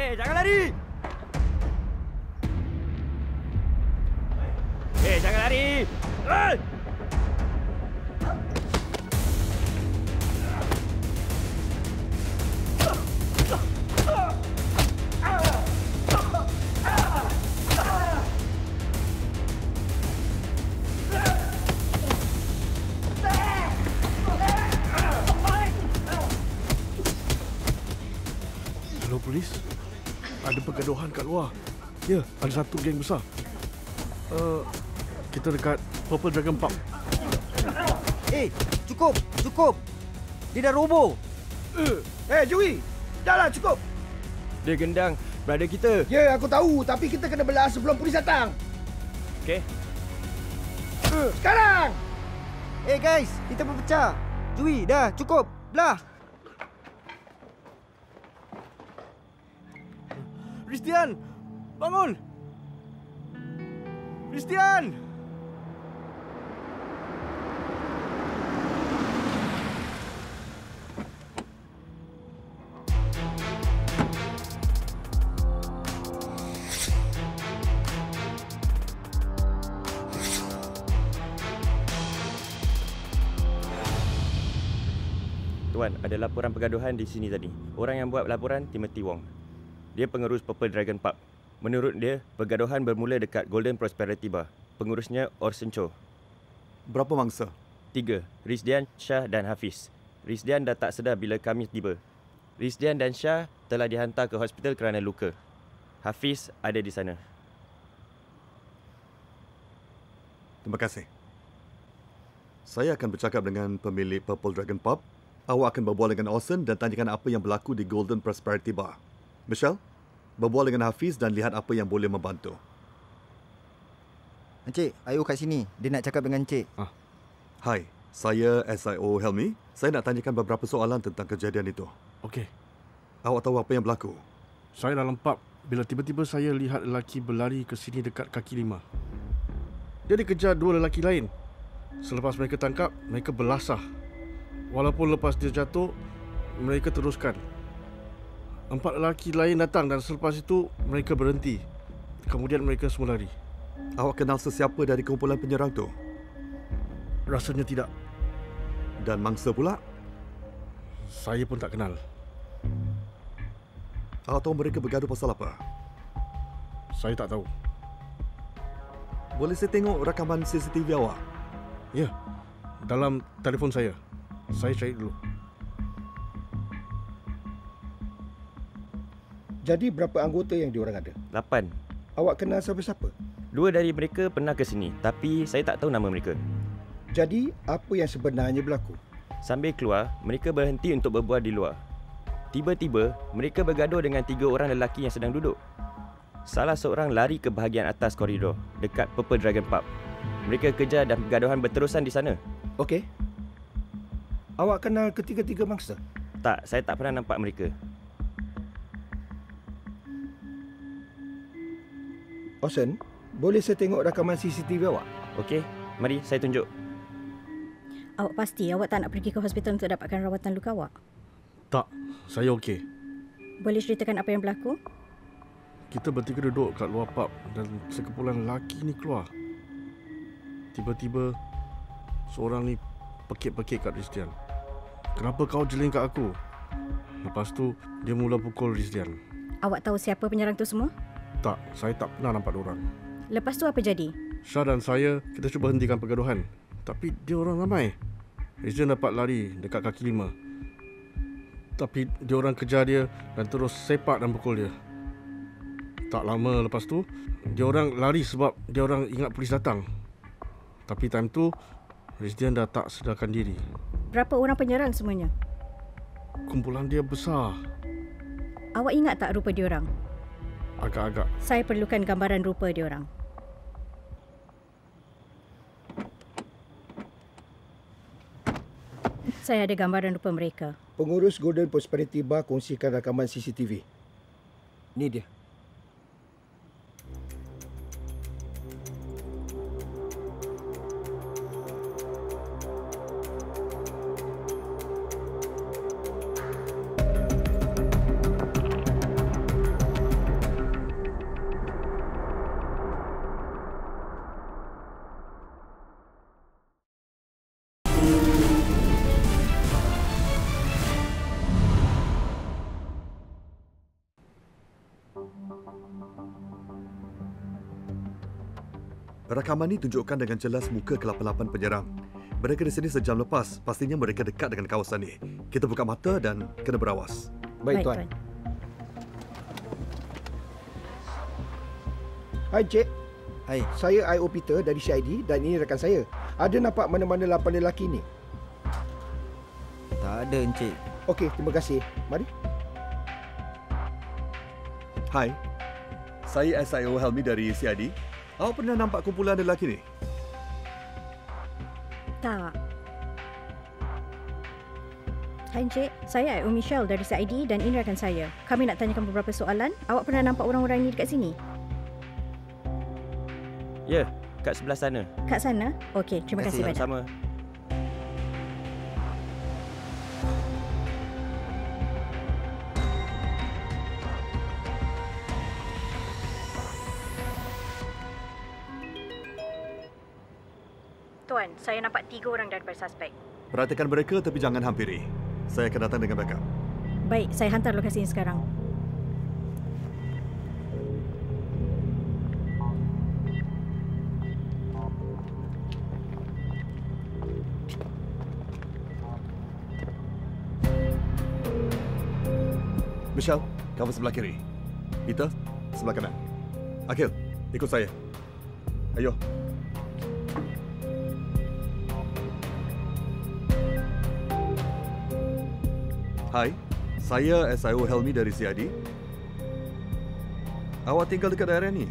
Jangan lari! Jangan lari! Halo polis, ada pergaduhan kat luar. Ya, ada satu geng besar. Kita dekat Purple Dragon Pub. Cukup! Dia dah roboh! Joey! Dah lah, cukup! Dia gendang brother kita. Ya, aku tahu. Tapi kita kena belah sebelum polis datang. Okey. Sekarang! Guys, kita berpecah. Joey, dah cukup. Belah. Christian, bangun. Christian. Tuan, ada laporan pergaduhan di sini tadi. Orang yang buat laporan, Timothy Wong. Dia pengurus Purple Dragon Pub. Menurut dia, pergaduhan bermula dekat Golden Prosperity Bar. Pengurusnya Orson Cho. Berapa mangsa? 3. Rizdian, Shah dan Hafiz. Rizdian dah tak sedar bila kami tiba. Rizdian dan Shah telah dihantar ke hospital kerana luka. Hafiz ada di sana. Terima kasih. Saya akan bercakap dengan pemilik Purple Dragon Pub. Awak akan berbual dengan Orson dan tanyakan apa yang berlaku di Golden Prosperity Bar. Michelle, berbual dengan Hafiz dan lihat apa yang boleh membantu. Encik, I.O. kat sini. Dia nak cakap dengan Encik. Hai, saya SIO Helmi. Saya nak tanyakan beberapa soalan tentang kejadian itu. Okey. Awak tahu apa yang berlaku? Saya dalam pub bila tiba-tiba saya lihat lelaki berlari ke sini dekat kaki 5. Dia dikejar 2 lelaki lain. Selepas mereka tangkap, mereka berlasah. Walaupun lepas dia jatuh, mereka teruskan. 4 lelaki lain datang dan selepas itu mereka berhenti. Kemudian mereka semua lari. Awak kenal sesiapa dari kumpulan penyerang tu? Rasanya tidak. Dan mangsa pula? Saya pun tak kenal. Awak tahu mereka bergaduh pasal apa? Saya tak tahu. Boleh saya tengok rakaman CCTV awak? Ya, dalam telefon saya. Saya cari dulu. Jadi berapa anggota yang diorang ada? 8. Awak kenal siapa-siapa? 2 dari mereka pernah ke sini, tapi saya tak tahu nama mereka. Jadi, apa yang sebenarnya berlaku? Sambil keluar, mereka berhenti untuk berbual di luar. Tiba-tiba, mereka bergaduh dengan 3 orang lelaki yang sedang duduk. Salah seorang lari ke bahagian atas koridor, dekat Purple Dragon Pub. Mereka kejar dan pergaduhan berterusan di sana. Okey. Awak kenal ketiga-tiga mangsa? Tak, saya tak pernah nampak mereka. Orson, boleh saya tengok rakaman CCTV awak? Okey, mari saya tunjuk. Awak pasti awak tak nak pergi ke hospital untuk dapatkan rawatan luka awak? Tak, saya okey. Boleh ceritakan apa yang berlaku? Kita bertiga duduk kat luar pub dan sekumpulan lelaki ni keluar. Tiba-tiba, seorang ni pekik-pekik kat Rizdian. Kenapa kau jeling kat aku? Lepas tu, dia mula pukul Rizdian. Awak tahu siapa penyerang tu semua? Tak, saya tak pernah nampak diorang. Lepas tu apa jadi? Shah dan saya, kita cuba hentikan pergaduhan. Tapi dia orang ramai. Rizdian dapat lari dekat kaki 5. Tapi dia orang kejar dia dan terus sepak dan pukul dia. Tak lama lepas tu, dia orang lari sebab dia orang ingat polis datang. Tapi time tu, Rizdian dah tak sedarkan diri. Berapa orang penyerang semuanya? Kumpulan dia besar. Awak ingat tak rupa diorang? Agak-agak. Saya perlukan gambaran rupa diorang. Saya ada gambaran rupa mereka. Pengurus Golden Prosperity Bar kongsikan rakaman CCTV. Ni dia. Rakaman ini tunjukkan dengan jelas muka ke-8 penyerang. Mereka di sini sejam lepas. Pastinya mereka dekat dengan kawasan ini. Kita buka mata dan kena berawas. Baik, Tuan. Hai, Encik. Hai. Saya I.O. Peter dari CID dan ini rakan saya. Ada nampak mana-mana 8 lelaki ni? Tak ada, Encik. Okey, terima kasih. Mari. Hai, saya SIO Helmi dari CID. Awak pernah nampak kumpulan lelaki ni? Tak. Hai Encik, saya I.O. Michelle dari CID dan ini rakan saya. Kami nak tanyakan beberapa soalan. Awak pernah nampak orang-orang ini dekat sini? Ya, kat sebelah sana. Kat sana? Okey, terima kasih banyak. Sama-sama. Tuan, saya nampak 3 orang daripada suspek. Perhatikan mereka tapi jangan hampiri. Saya akan datang dengan backup. Baik, saya hantar lokasi ini sekarang. Michelle, kamu sebelah kiri. Peter, sebelah kanan. Akhil, ikut saya. Ayo. Hai, saya SIO Helmi dari CID. Awak tinggal dekat daerah ni?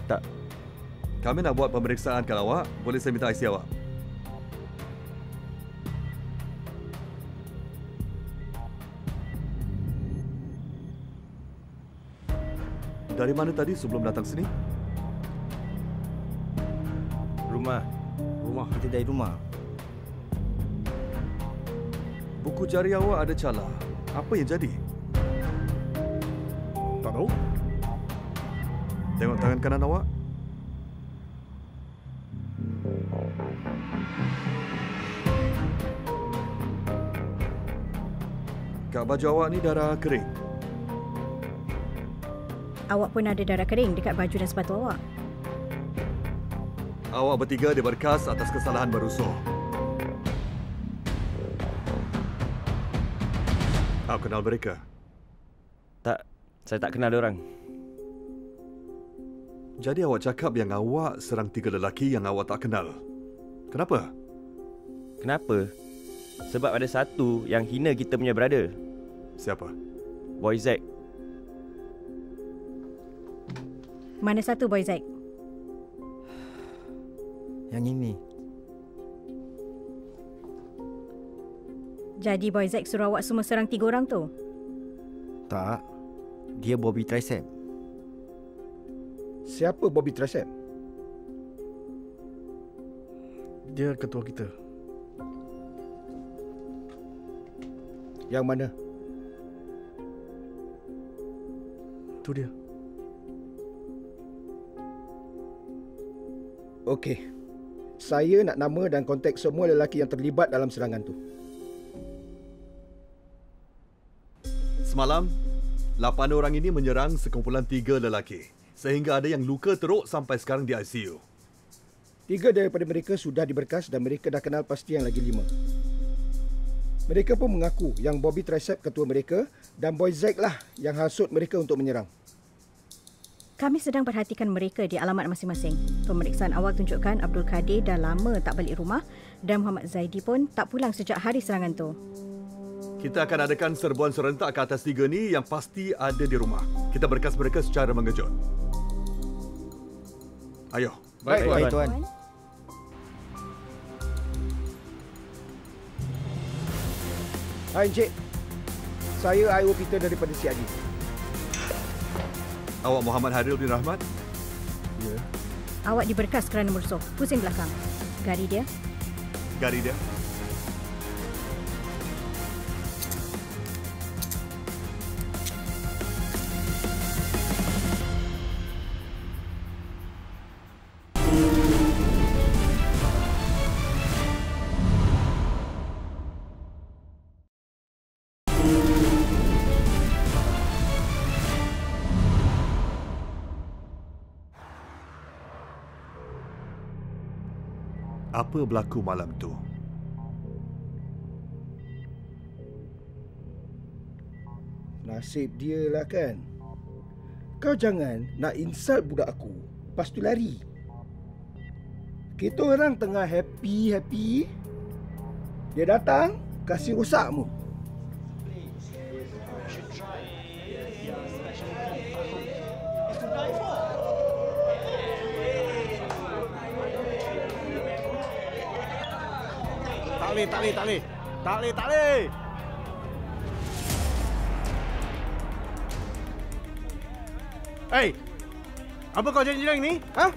Tak. Kami nak buat pemeriksaan kat awak. Boleh saya minta IC awak? Dari mana tadi sebelum datang sini? Rumah. Kita dari rumah. Buku jari awak ada calar. Apa yang jadi? Tak tahu. Tengok tangan kanan awak. Kat baju awak ni darah kering. Awak pun ada darah kering dekat baju dan sepatu awak. Awak bertiga diberkas atas kesalahan berusuh. Awak kenal mereka? Tak, saya tak kenal diorang. Jadi awak cakap yang awak serang 3 lelaki yang awak tak kenal. Kenapa? Kenapa? Sebab ada satu yang hina kita punya brother, Siapa? Boy Zack. Mana satu Boy Zack? Yang ini. Jadi Boy Zack suruh awak semua serang 3 orang tu? Tak. Dia Bobby Tricep. Siapa Bobby Tricep? Dia ketua kita. Yang mana? Tu dia. Okey. Saya nak nama dan kontak semua lelaki yang terlibat dalam serangan tu. Semalam, 8 orang ini menyerang sekumpulan 3 lelaki. Sehingga ada yang luka teruk sampai sekarang di ICU. 3 daripada mereka sudah diberkas dan mereka dah kenal pasti yang lagi 5. Mereka pun mengaku yang Bobby Tricep ketua mereka dan Boy Zack lah yang hasut mereka untuk menyerang. Kami sedang perhatikan mereka di alamat masing-masing. Pemeriksaan awal tunjukkan Abdul Kadir dah lama tak balik rumah dan Muhammad Zaidi pun tak pulang sejak hari serangan tu. Kita akan adakan serbuan serentak ke atas 3 ni yang pasti ada di rumah. Kita berkas mereka secara mengejut. Ayo. Baik, Tuan. Hai Encik. Saya I.O. Peter daripada CID. Awak Muhammad Haril bin Rahmat? Ya. Awak diberkas kerana merusuh. Pusing belakang. Gari dia. Gari dia? Apa berlaku malam tu? Nasib dia lah kan. Kau jangan nak insult budak aku, lepas tu lari. Kita orang tengah happy-happy, dia datang, kasih rosakmu. Tak boleh. Hey, apa kau jeling-jeling ni? Ha?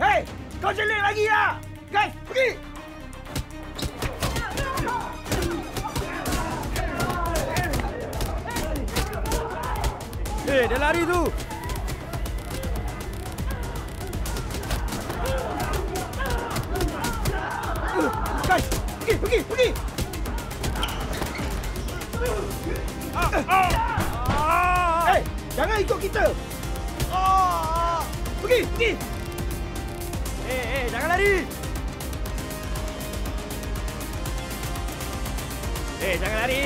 Hei, kau jeling lagi lah! Guys, pergi! Dia lari tu! Guys, pergi! Hei, jangan ikut kita! Pergi! Jangan lari! Jangan lari!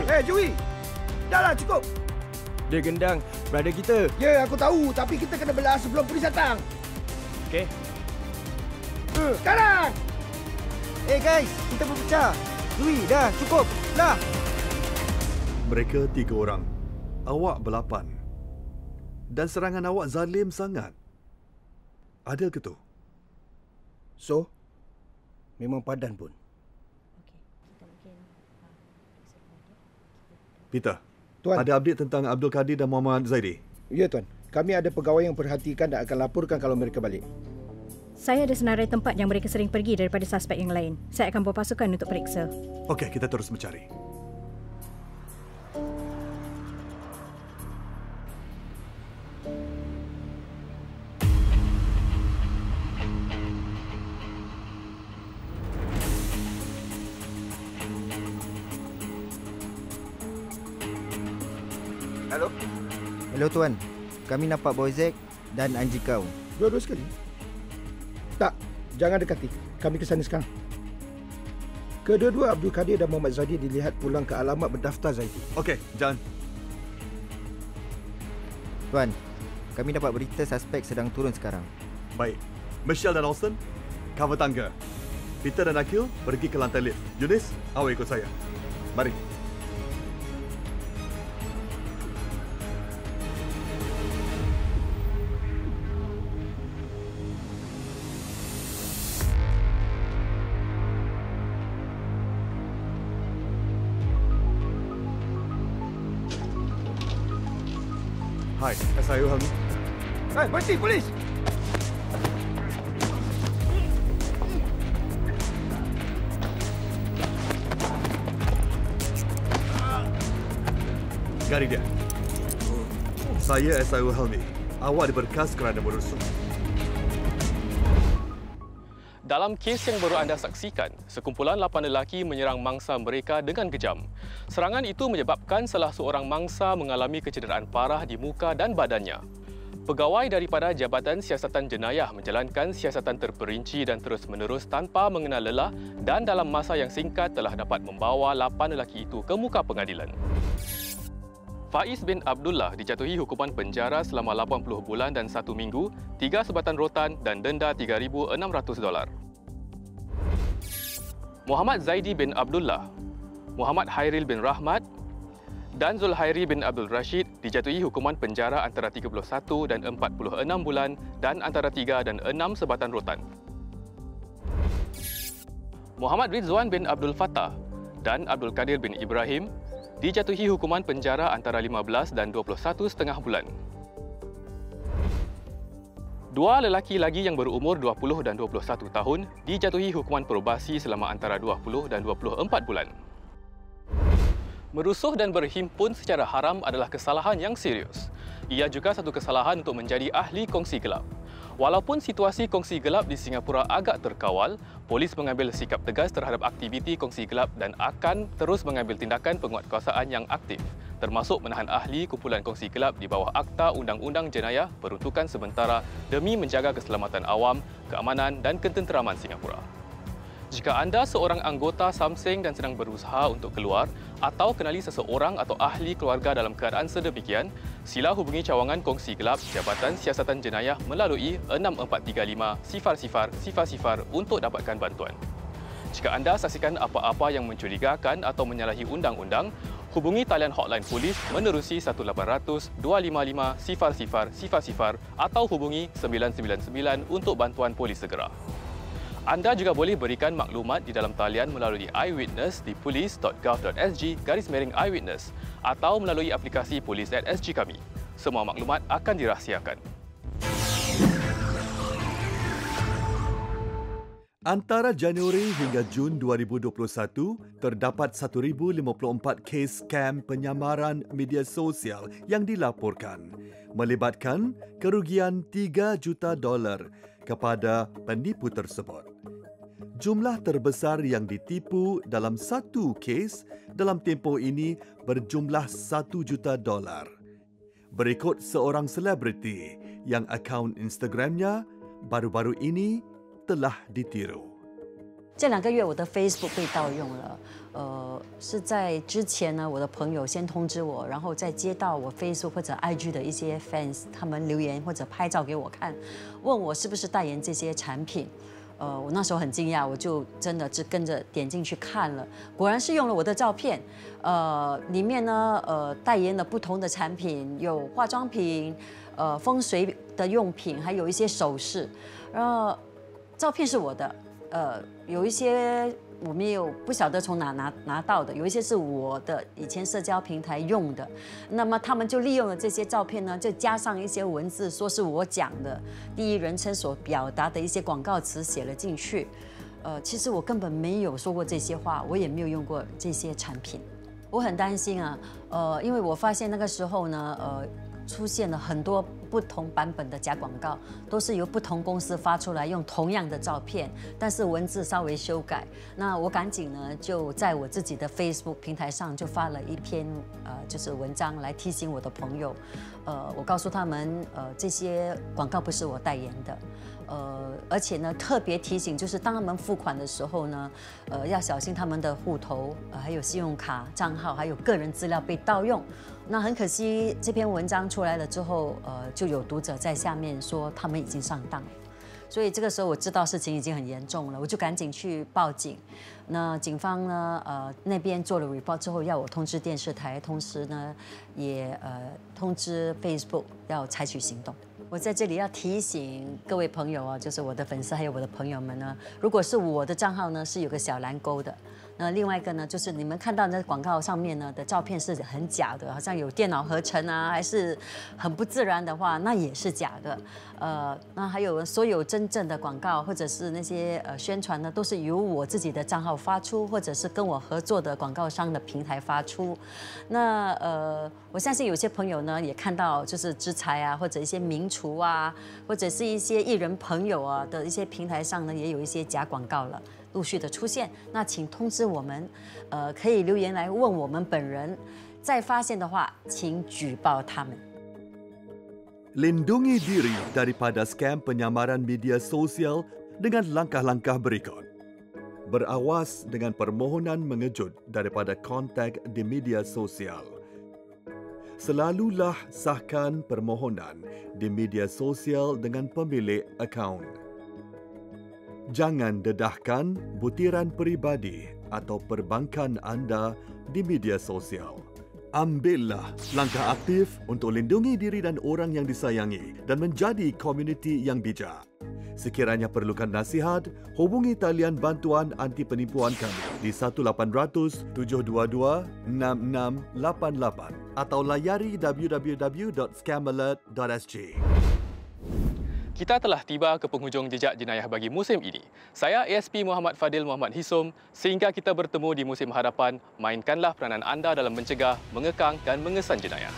Hei, Joey! Dah lah, cukup! Dia gendang brother kita. Ya, aku tahu. Tapi kita kena belah sebelum polis datang. Okey. Sekarang! Guys, kita berpecah. Joey, dah cukup. Belah. Mereka 3 orang. Awak 8. Dan serangan awak zalim sangat. Adil ke tu? So, memang padan pun. Peter, Tuan. ada update tentang Abdul Kadir dan Muhammad Zaidi? Ya, Tuan. Kami ada pegawai yang perhatikan dan akan laporkan kalau mereka balik. Saya ada senarai tempat yang mereka sering pergi daripada suspek yang lain. Saya akan bawa pasukan untuk periksa. Okey, kita terus mencari. Hello Tuan. Kami nampak Boy Zack dan Anji kau. Dua-dua sekali? Tak, jangan dekati. Kami ke sana sekarang. Kedua-dua Abdul Kadir dan Muhammad Zaidi dilihat pulang ke alamat berdaftar Zaidi. Okey, Jan. Tuan, kami dapat berita suspek sedang turun sekarang. Baik. Michelle dan Austin, cover tangga. Peter dan Akil pergi ke lantai lift. Yunis, awak ikut saya. Mari. Hai, SIO Helmi. Hei, berhenti polis! Gari dia. Saya SIO Helmi. Awak diberkas kerana merusuh. Dalam kes yang baru anda saksikan, sekumpulan 8 lelaki menyerang mangsa mereka dengan kejam. Serangan itu menyebabkan salah seorang mangsa mengalami kecederaan parah di muka dan badannya. Pegawai daripada Jabatan Siasatan Jenayah menjalankan siasatan terperinci dan terus-menerus tanpa mengenal lelah dan dalam masa yang singkat telah dapat membawa 8 lelaki itu ke muka pengadilan. Faiz bin Abdullah dijatuhi hukuman penjara selama 80 bulan dan 1 minggu, 3 sebatan rotan dan denda $3,600. Muhammad Zaidi bin Abdullah, Muhammad Hairil bin Rahmat dan Zulhairi bin Abdul Rashid dijatuhi hukuman penjara antara 31 dan 46 bulan dan antara 3 dan 6 sebatan rotan. Muhammad Rizwan bin Abdul Fattah dan Abdul Kadir bin Ibrahim dijatuhi hukuman penjara antara 15 dan 21,5 bulan. 2 lelaki lagi yang berumur 20 dan 21 tahun dijatuhi hukuman probasi selama antara 20 dan 24 bulan. Merusuh dan berhimpun secara haram adalah kesalahan yang serius. Ia juga satu kesalahan untuk menjadi ahli kongsi gelap. Walaupun situasi kongsi gelap di Singapura agak terkawal, polis mengambil sikap tegas terhadap aktiviti kongsi gelap dan akan terus mengambil tindakan penguatkuasaan yang aktif, termasuk menahan ahli kumpulan kongsi gelap di bawah Akta Undang-Undang Jenayah Peruntukan Sementara demi menjaga keselamatan awam, keamanan dan ketenteraman Singapura. Jika anda seorang anggota Samseng dan sedang berusaha untuk keluar atau kenali seseorang atau ahli keluarga dalam keadaan sedemikian, sila hubungi cawangan kongsi gelap Jabatan Siasatan Jenayah melalui 6435 0000 untuk dapatkan bantuan. Jika anda saksikan apa-apa yang mencurigakan atau menyalahi undang-undang, hubungi talian hotline polis menerusi 1800 255 0000 atau hubungi 999 untuk bantuan polis segera. Anda juga boleh berikan maklumat di dalam talian melalui iWitness di police.gov.sg/iWitness atau melalui aplikasi Polis@SG kami. Semua maklumat akan dirahsiakan. Antara Januari hingga Jun 2021, terdapat 1,054 kes skam penyamaran media sosial yang dilaporkan, melibatkan kerugian $3 juta kepada penipu tersebut. Jumlah terbesar yang ditipu dalam satu kes dalam tempoh ini berjumlah $1 juta. Berikut seorang selebriti yang akaun Instagramnya baru-baru ini telah ditiru. 这2个月我的 Facebook 被盗用了，是在之前呢，我的朋友先通知我，然后再接到我 Facebook 或者 IG 的一些 fans， 他们留言或者拍照给我看，问我是不是代言这些产品。我那时候很惊讶，我就真的只跟着点进去看了，果然是用了我的照片。里面呢，代言了不同的产品，有化妆品，风水的用品，还有一些首饰。照片是我的，有一些我们也有不晓得从哪拿到的，有一些是我的以前社交平台用的。那么他们就利用了这些照片呢，就加上一些文字，说是我讲的第一人称所表达的一些广告词写了进去。其实我根本没有说过这些话，我也没有用过这些产品。我很担心啊，因为我发现那个时候呢，出现了很多不同版本的假广告，都是由不同公司发出来，用同样的照片，但是文字稍微修改。那我赶紧呢，就在我自己的 Facebook 平台上就发了一篇就是文章来提醒我的朋友，我告诉他们，这些广告不是我代言的。而且呢，特别提醒就是当他们付款的时候呢，要小心他们的户头，还有信用卡账号，还有个人资料被盗用。那很可惜，这篇文章出来了之后，就有读者在下面说他们已经上当了。所以这个时候我知道事情已经很严重了，我就赶紧去报警。那警方呢，那边做了 report 之后，要我通知电视台，同时呢，也通知 Facebook 要采取行动。我在这里要提醒各位朋友啊，就是我的粉丝还有我的朋友们呢，如果是我的账号呢是有个小蓝勾的，那另外一个呢就是你们看到那广告上面呢的照片是很假的，好像有电脑合成啊，还是很不自然的话，那也是假的。那还有所有真正的广告或者是那些宣传呢，都是由我自己的账号发出，或者是跟我合作的广告商的平台发出。那我相信有些朋友呢也看到，就是知财啊，或者一些名厨啊，或者是一些艺人朋友啊的一些平台上呢，也有一些假广告了，陆续的出现。那请通知我们，可以留言来问我们本人，再发现的话，请举报他们。Lindungi diri daripada skam penyamaran media sosial dengan langkah-langkah berikut. Berawas dengan permohonan mengejut daripada kontak di media sosial. Selalulah sahkan permohonan di media sosial dengan pemilik akaun. Jangan dedahkan butiran peribadi atau perbankan anda di media sosial. Ambillah langkah aktif untuk lindungi diri dan orang yang disayangi dan menjadi komuniti yang bijak. Sekiranya perlukan nasihat, hubungi talian bantuan anti penipuan kami di 1800-722-6688 atau layari www.scamalert.sg. Kita telah tiba ke penghujung jejak jenayah bagi musim ini. Saya ASP Muhammad Fadil Muhammad Hisum. Sehingga kita bertemu di musim hadapan, mainkanlah peranan anda dalam mencegah, mengekang dan mengesan jenayah.